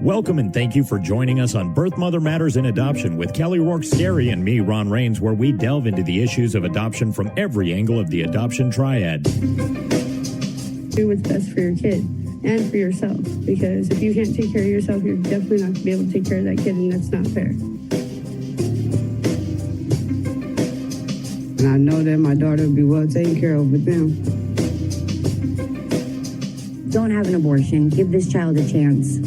Welcome and thank you for joining us on Birth Mother Matters in Adoption with Kelly Rourke-Scary and me, Ron Rains, where we delve into the issues of adoption from every angle of the adoption triad. Do what's best for your kid and for yourself, because if you can't take care of yourself, you're definitely not going to be able to take care of that kid, and that's not fair. And I know that my daughter will be well taken care of with them. Don't have an abortion. Give this child a chance.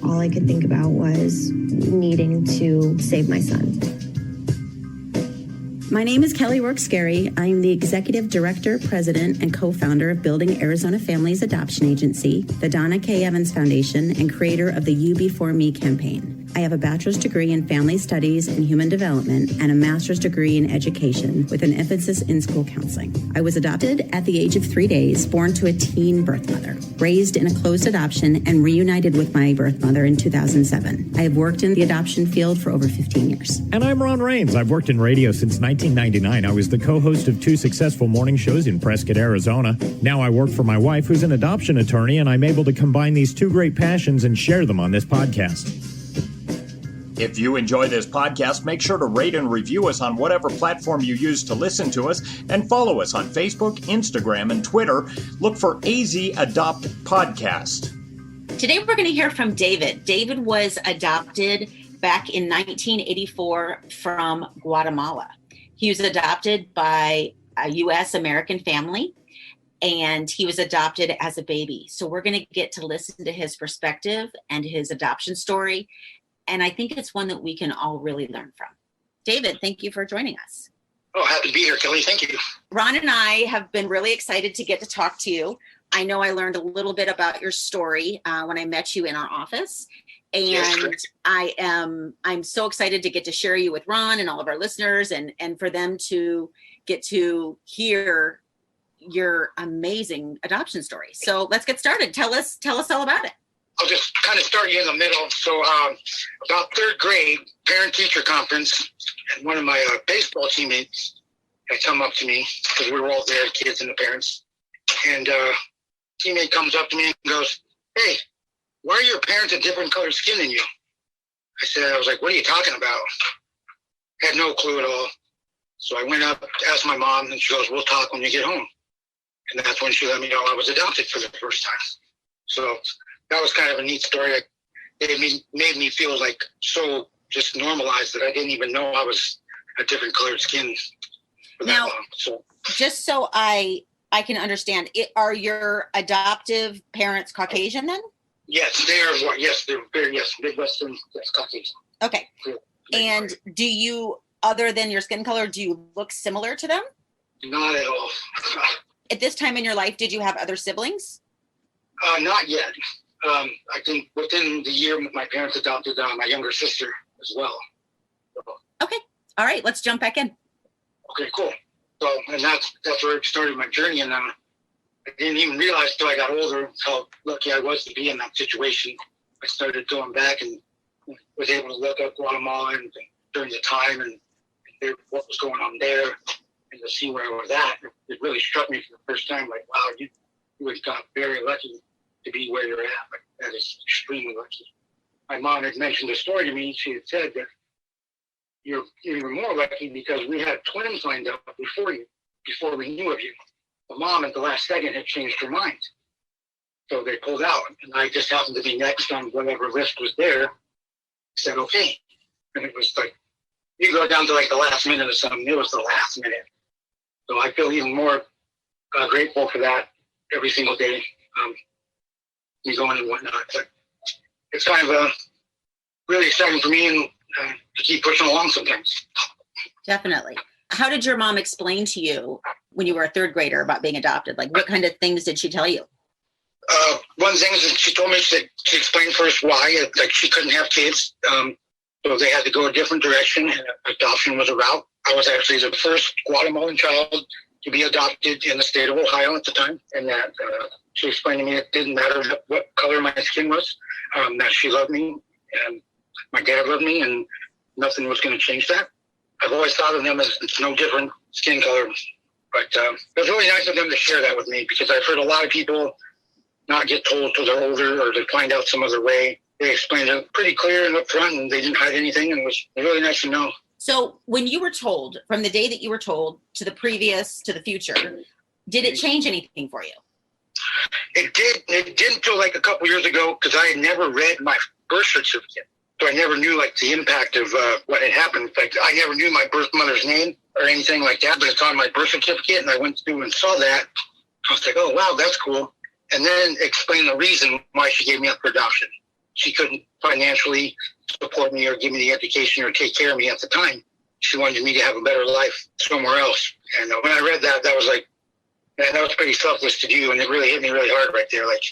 All I could think about was needing to save my son. My name is Kelly Rourke-Scary. I am the Executive Director, President, and co-founder of Building Arizona Families Adoption Agency, the Donna K. Evans Foundation, and creator of the You Before Me campaign. I have a bachelor's degree in family studies and human development and a master's degree in education with an emphasis in school counseling. I was adopted at the age of 3 days, born to a teen birth mother, raised in a closed adoption, and reunited with my birth mother in 2007. I have worked in the adoption field for over 15 years. And I'm Ron Rains. I've worked in radio since 1999. I was the co-host of 2 successful morning shows in Prescott, Arizona. Now I work for my wife, who's an adoption attorney, and I'm able to combine these 2 great passions and share them on this podcast. If you enjoy this podcast, make sure to rate and review us on whatever platform you use to listen to us, and follow us on Facebook, Instagram, and Twitter. Look for AZ Adopt Podcast. Today we're going to hear from David. David was adopted back in 1984 from Guatemala. He was adopted by a U.S. American family, and he was adopted as a baby. So we're going to get to listen to his perspective and his adoption story. And I think it's one that we can all really learn from. David, thank you for joining us. Oh, happy to be here, Kelly. Thank you. Ron and I have been really excited to get to talk to you. I know I learned a little bit about your story when I met you in our office. And yes, I'm so excited to get to share you with Ron and all of our listeners, and for them to get to hear your amazing adoption story. So let's get started. Tell us all about it. I'll just kind of start you in the middle. So about 3rd grade, parent-teacher conference, and one of my baseball teammates had come up to me, because we were all there, the kids and the parents. And teammate comes up to me and goes, "Hey, why are your parents a different colored skin than you?" I was like, "What are you talking about?" Had no clue at all. So I went up, asked my mom, and she goes, "We'll talk when you get home." And that's when she let me know I was adopted for the first time. So that was kind of a neat story. It made me feel like so just normalized that I didn't even know I was a different colored skin for that long. So, just so I can understand, are your adoptive parents Caucasian then? Yes, they are. Yes, they're very, Midwestern, yes, Caucasian. Okay. And do you, other than your skin color, do you look similar to them? Not at all. At this time in your life, did you have other siblings? Not yet. I think within the year, my parents adopted my younger sister as well. So, okay. All right. Let's jump back in. Okay, cool. So, and that's where it started my journey. And I didn't even realize until I got older how lucky I was to be in that situation. I started going back and was able to look up Guatemala and during the time and what was going on there and to see where I was at. It really struck me for the first time, like, wow, you got very lucky to be where you're at. Like, that is extremely lucky. My mom had mentioned a story to me. She had said that you're even more lucky because we had twins lined up before we knew of you. The mom at the last second had changed her mind. So they pulled out, and I just happened to be next on whatever list was there. Said, okay. And it was like, you go down to like the last minute or something. It was the last minute. So I feel even more grateful for that every single day. Me going and whatnot. But it's kind of really exciting for me and to keep pushing along sometimes. Definitely. How did your mom explain to you when you were a 3rd grader about being adopted? Like, what kind of things did she tell you? One thing is that she told me, she explained first why, like she couldn't have kids. So they had to go a different direction, and adoption was a route. I was actually the first Guatemalan child to be adopted in the state of Ohio at the time. And that she explained to me it didn't matter what color my skin was, that she loved me and my dad loved me, and nothing was going to change that. I've always thought of them as no different skin color. But it was really nice of them to share that with me, because I've heard a lot of people not get told till they're older or to find out some other way. They explained it pretty clear and upfront, and they didn't hide anything, and it was really nice to know. So when you were told, from the day that you were told to the previous, to the future, did it change anything for you? It did. It didn't until like a couple years ago, because I had never read my birth certificate. So I never knew like the impact of what had happened. Like I never knew my birth mother's name or anything like that, but it's on my birth certificate, and I went through and saw that. I was like, oh, wow, that's cool. And then explain the reason why she gave me up for adoption. She couldn't financially support me or give me the education or take care of me at the time. She wanted me to have a better life somewhere else. And when I read that, that was like, man, that was pretty selfless to do. And it really hit me really hard right there. Like,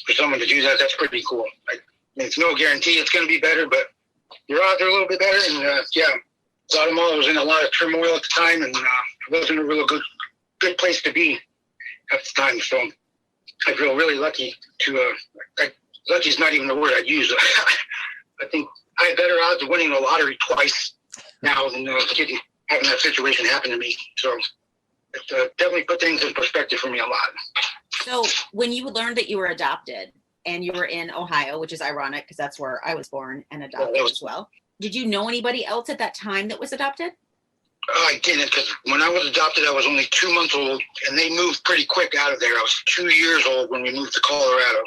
for someone to do that, that's pretty cool. Like, it's no guarantee it's going to be better, but you're out there a little bit better. And yeah, Guatemala was in a lot of turmoil at the time, and it wasn't a real good place to be at the time. So I feel really lucky to, lucky is not even the word I'd use. I think I had better odds of winning the lottery twice now than having that situation happen to me. So it definitely put things in perspective for me a lot. So when you learned that you were adopted and you were in Ohio, which is ironic because that's where I was born and adopted as well, did you know anybody else at that time that was adopted? I didn't, because when I was adopted, I was only 2 months old, and they moved pretty quick out of there. I was 2 years old when we moved to Colorado.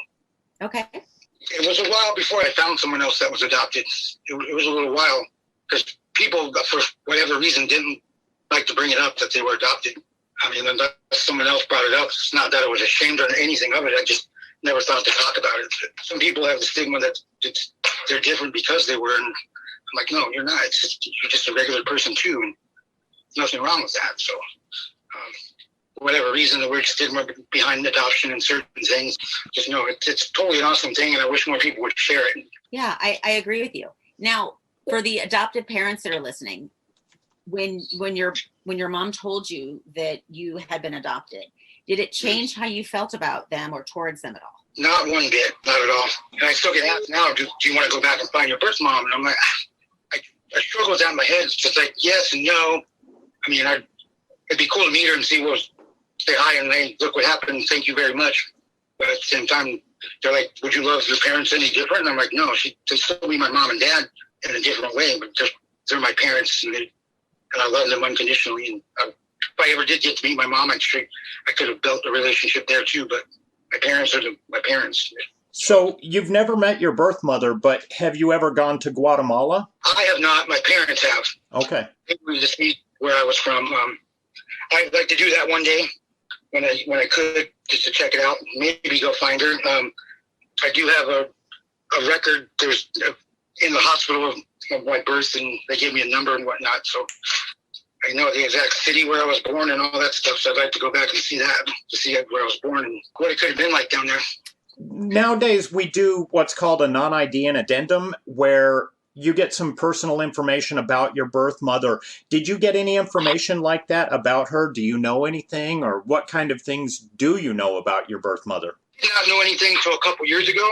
Okay. It was a while before I found someone else that was adopted. It was a little while, because people, for whatever reason, didn't like to bring it up that they were adopted. I mean, unless someone else brought it up, it's not that I was ashamed or anything of it. I just never thought to talk about it. Some people have the stigma that they're different because they were, and I'm like, no, you're not. You're just a regular person too, and nothing wrong with that. So, for whatever reason, the weird stigma behind adoption and certain things, just know it's totally an awesome thing, and I wish more people would share it. Yeah, I agree with you. Now, for the adopted parents that are listening, when your mom told you that you had been adopted, did it change how you felt about them or towards them at all? Not one bit, not at all. And I still get asked now, do you want to go back and find your birth mom? And I'm like, I struggle with that in my head. It's just like yes and no. I mean, it'd be cool to meet her and say hi and hey, look what happened. Thank you very much. But at the same time, they're like, would you love your parents any different? And I'm like, no, they still be my mom and dad in a different way, but they're my parents, and I love them unconditionally. And if I ever did get to meet my mom, I could have built a relationship there too. But my parents are my parents. So you've never met your birth mother, but have you ever gone to Guatemala? I have not. My parents have. Okay. We just meet where I was from. I'd like to do that one day when I could, just to check it out. Maybe go find her. I do have a record. There's in the hospital of my birth, and they gave me a number and whatnot. So I know the exact city where I was born and all that stuff. So I'd like to go back and see that, to see where I was born and what it could have been like down there. Nowadays, we do what's called a non-ID and addendum, where you get some personal information about your birth mother. Did you get any information like that about her? Do you know anything, or what kind of things do you know about your birth mother? I did not know anything until a couple years ago,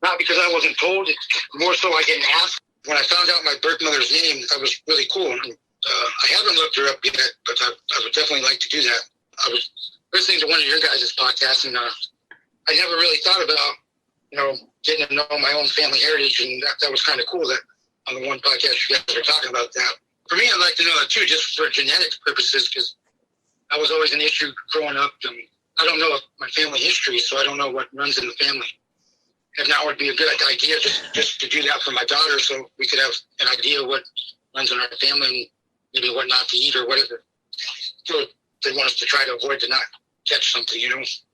not because I wasn't told, it's more so I didn't ask. When I found out my birth mother's name, that was really cool. I haven't looked her up yet, but I would definitely like to do that. I was listening to one of your guys' podcasts, and I never really thought about, getting to know my own family heritage, and that was kind of cool that on the one podcast you guys are talking about that. For me, I'd like to know that too, just for genetics purposes, because that was always an issue growing up, and I don't know my family history, so I don't know what runs in the family. If not, it would be a good idea just to do that for my daughter, so we could have an idea what runs in our family and maybe what not to eat or whatever. So they want us to try to avoid to not catch something,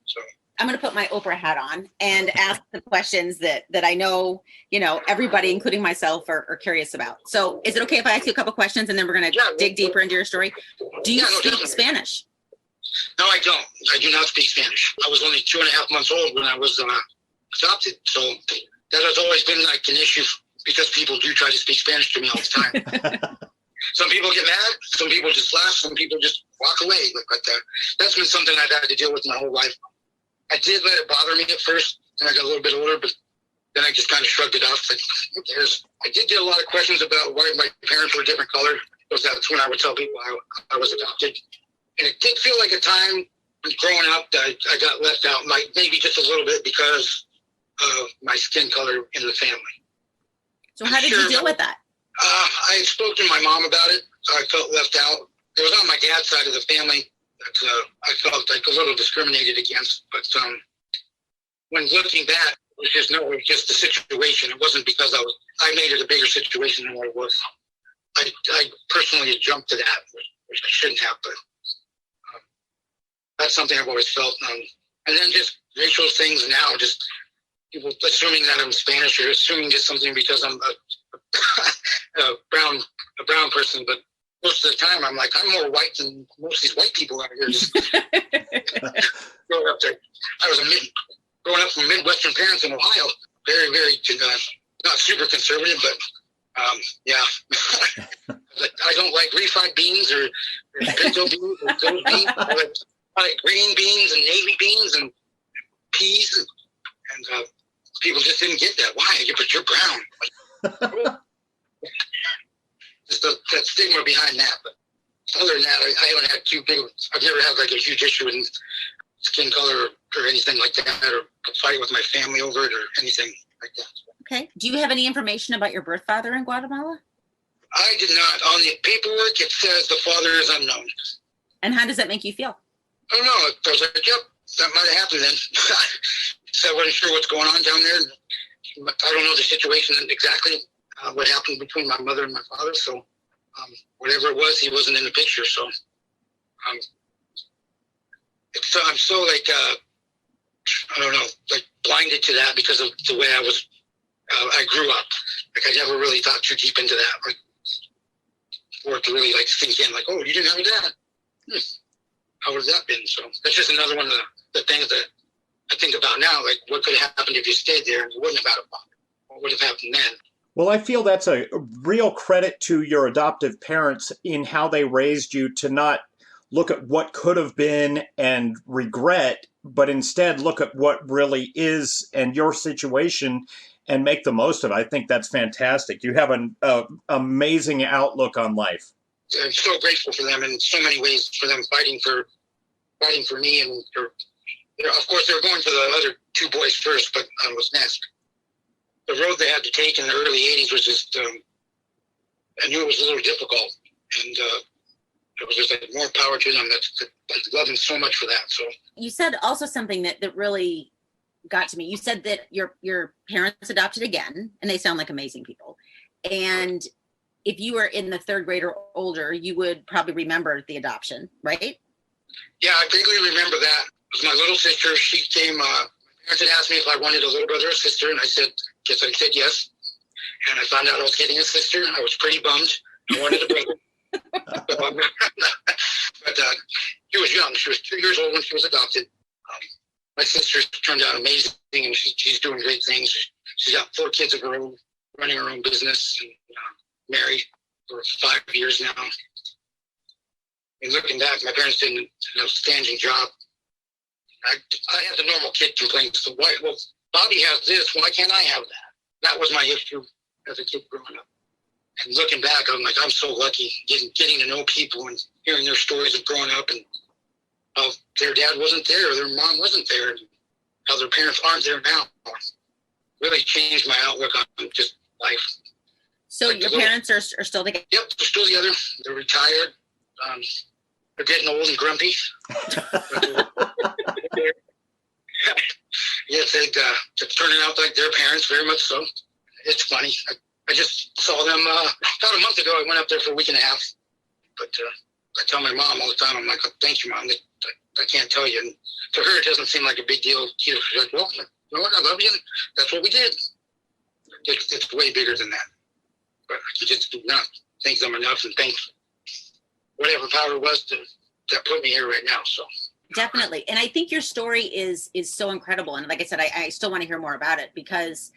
So I'm going to put my Oprah hat on and ask the questions that I know, everybody, including myself, are curious about. So is it okay if I ask you a couple questions and then we're going to dig deeper into your story? Do you speak Spanish? No, I don't. I do not speak Spanish. I was only 2.5 months old when I was adopted. So that has always been like an issue, because people do try to speak Spanish to me all the time. Some people get mad. Some people just laugh. Some people just walk away. But that's been something I've had to deal with my whole life. I did let it bother me at first, and I got a little bit older, but then I just kind of shrugged it off. Like, who cares? I did get a lot of questions about why my parents were a different color. That's when I would tell people I was adopted. And it did feel like a time growing up, I got left out, maybe just a little bit because of my skin color in the family. So how did you deal with that? I spoke to my mom about it. I felt left out. It was on my dad's side of the family that I felt like a little discriminated against. But when looking back, it was just the situation. It wasn't because I made it a bigger situation than what it was. I personally had jumped to that, which I shouldn't have, but that's something I've always felt. And then just racial things now, just people assuming that I'm Spanish or assuming just something because I'm a brown person. But most of the time, I'm like, I'm more white than most of these white people out here. Just growing up there, growing up from Midwestern parents in Ohio, very, very not super conservative, but yeah. I don't like refried beans or pinto beans or those beans. I like green beans and navy beans and peas, and people just didn't get that. Why? But you're brown. Just that stigma behind that. But other than that, I haven't had I've never had like a huge issue with skin color or anything like that, or a fight with my family over it or anything like that. Okay. Do you have any information about your birth father in Guatemala? I did not. On the paperwork, it says the father is unknown. And how does that make you feel? I don't know. I was like, yep, that might have happened then. So I wasn't sure what's going on down there. I don't know the situation exactly, what happened between my mother and my father. So whatever it was, he wasn't in the picture. So I'm so like, I don't know, like blinded to that because of the way I grew up. Like I never really thought too deep into that. Like, for it to really like sink in, like, oh, you didn't have a dad. How would that been? So that's just another one of the things that I think about now. Like, what could have happened if you stayed there and you wouldn't have had a father? What would have happened then? Well, I feel that's a real credit to your adoptive parents in how they raised you to not look at what could have been and regret, but instead look at what really is and your situation and make the most of it. I think that's fantastic. You have an amazing outlook on life. I'm so grateful for them in so many ways, for them fighting for me, and of course they were going for the other two boys first, but I was next. The road they had to take in the early '80s was just I knew it was a little difficult, and it was just like more power to them. I love them so much for that. So you said also something that really got to me. You said that your parents adopted again, and they sound like amazing people. And if you were in the third grade or older, you would probably remember the adoption, right? Yeah, I vaguely remember that. It was my little sister. She came, my parents had asked me if I wanted a little brother or sister, and I said yes. And I found out I was getting a sister. I was pretty bummed. I wanted a brother. But she was young. She was 2 years old when she was adopted. My sister turned out amazing, and she's doing great things. She's got 4 kids of her own, running her own business, and married for 5 years now. And looking back, my parents did an outstanding job. I had the normal kid complaints. So well, Bobby has this. Why can't I have that? That was my issue as a kid growing up. And looking back, I'm like, I'm so lucky getting to know people and hearing their stories of growing up and how their dad wasn't there, or their mom wasn't there, and how their parents aren't there now. Really changed my outlook on just life. So like your parents are still together? Yep, they're still together. They're retired. They're getting old and grumpy. Yes, they're turning out like their parents, very much so. It's funny. I just saw them about a month ago. I went up there for a week and a half. But I tell my mom all the time, I'm like, oh, thank you, Mom. I can't tell you. And to her, it doesn't seem like a big deal. She's like, well, you know what? I love you. That's what we did. It's way bigger than that. But I just do not thank them enough, and thank whatever power was that put me here right now. So definitely. And I think your story is so incredible. And like I said, I still want to hear more about it, because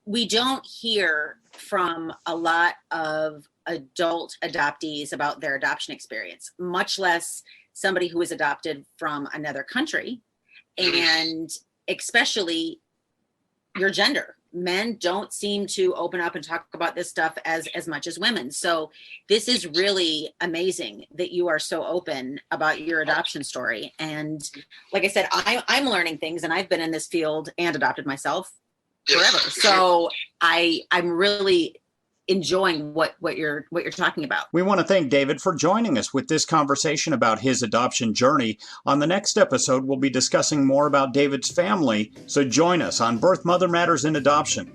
we don't hear from a lot of adult adoptees about their adoption experience, much less somebody who was adopted from another country, and especially your gender. men don't seem to open up and talk about this stuff as much as women. So this is really amazing that you are so open about your adoption story. And like I said, I'm learning things, and I've been in this field and adopted myself forever. So I'm really enjoying what you're talking about. We want to thank David for joining us with this conversation about his adoption journey. On the next episode, we'll be discussing more about David's family, so join us on Birth Mother Matters in Adoption.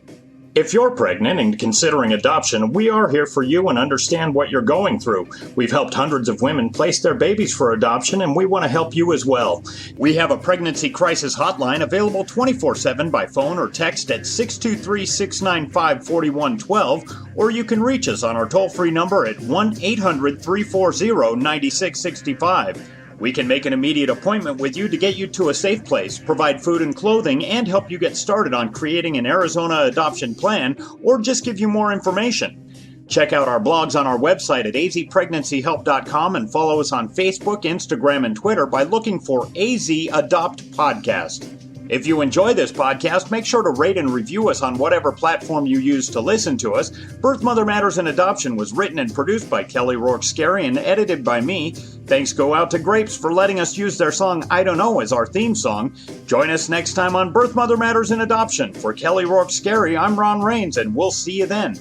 If you're pregnant and considering adoption, we are here for you and understand what you're going through. We've helped hundreds of women place their babies for adoption, and we want to help you as well. We have a pregnancy crisis hotline available 24/7 by phone or text at 623-695-4112, or you can reach us on our toll-free number at 1-800-340-9665. We can make an immediate appointment with you to get you to a safe place, provide food and clothing, and help you get started on creating an Arizona adoption plan, or just give you more information. Check out our blogs on our website at azpregnancyhelp.com and follow us on Facebook, Instagram, and Twitter by looking for AZ Adopt Podcast. If you enjoy this podcast, make sure to rate and review us on whatever platform you use to listen to us. Birth Mother Matters in Adoption was written and produced by Kelly Rourke-Scary and edited by me. Thanks go out to Grapes for letting us use their song I Don't Know as our theme song. Join us next time on Birth Mother Matters in Adoption. For Kelly Rourke-Scary, I'm Ron Rains, and we'll see you then.